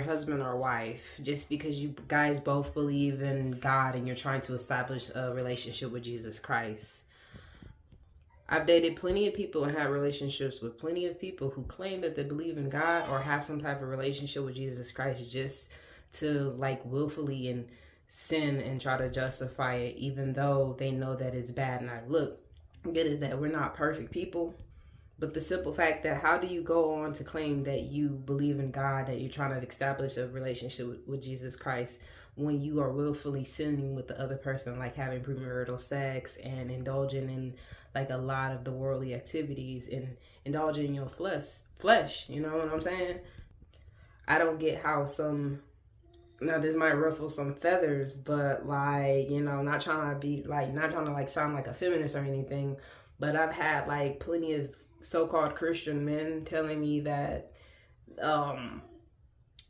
your husband or wife just because you guys both believe in God and you're trying to establish a relationship with Jesus Christ. I've dated plenty of people and had relationships with plenty of people who claim that they believe in God or have some type of relationship with Jesus Christ just to like willfully and sin and try to justify it even though they know that it's bad. And I look, get it that we're not perfect people. But the simple fact that how do you go on to claim that you believe in God, that you're trying to establish a relationship with Jesus Christ when you are willfully sinning with the other person, like having premarital sex and indulging in like a lot of the worldly activities and indulging in your flesh, you know what I'm saying? I don't get how some now this might ruffle some feathers, but like, not trying to be like not trying to like sound like a feminist or anything, but I've had like plenty of so-called Christian men telling me that um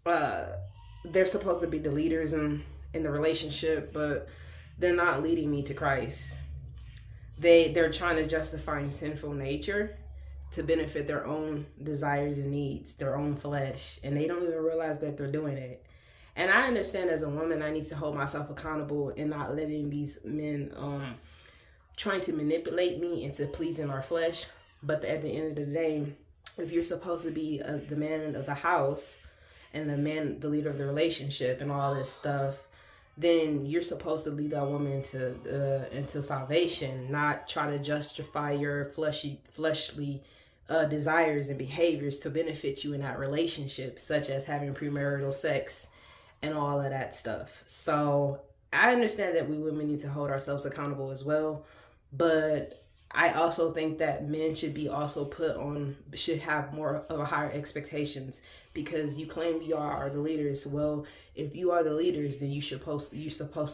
uh they're supposed to be the leaders in the relationship, but they're not leading me to Christ. They're trying to justify sinful nature to benefit their own desires and needs, their own flesh, and they don't even realize that they're doing it. And I understand as a woman, I need to hold myself accountable and not letting these men trying to manipulate me into pleasing our flesh. But at the end of the day, if you're supposed to be the man of the house and the leader of the relationship and all this stuff, then you're supposed to lead that woman into salvation, not try to justify your fleshly desires and behaviors to benefit you in that relationship, such as having premarital sex and all of that stuff. So I understand that we women need to hold ourselves accountable as well, but I also think that men should have more of a higher expectations because you claim you are the leaders. Well, if you are the leaders, then you're supposed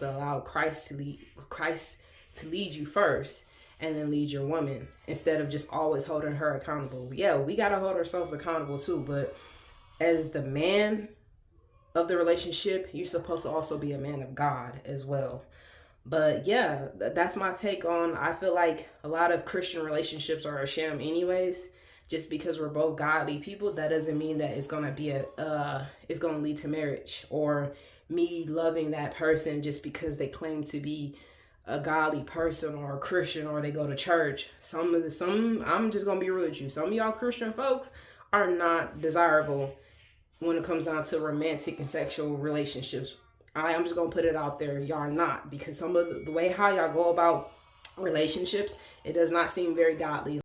to allow Christ to lead you first and then lead your woman instead of just always holding her accountable. Yeah, we got to hold ourselves accountable too, but as the man of the relationship, you're supposed to also be a man of God as well. But yeah, that's my take on. I feel like a lot of Christian relationships are a sham, anyways. Just because we're both godly people, that doesn't mean that it's gonna be it's gonna lead to marriage or me loving that person just because they claim to be a godly person or a Christian or they go to church. I'm just gonna be real with you. Some of y'all Christian folks are not desirable when it comes down to romantic and sexual relationships. I'm just gonna put it out there, y'all are not, because some of the way how y'all go about relationships, it does not seem very godly.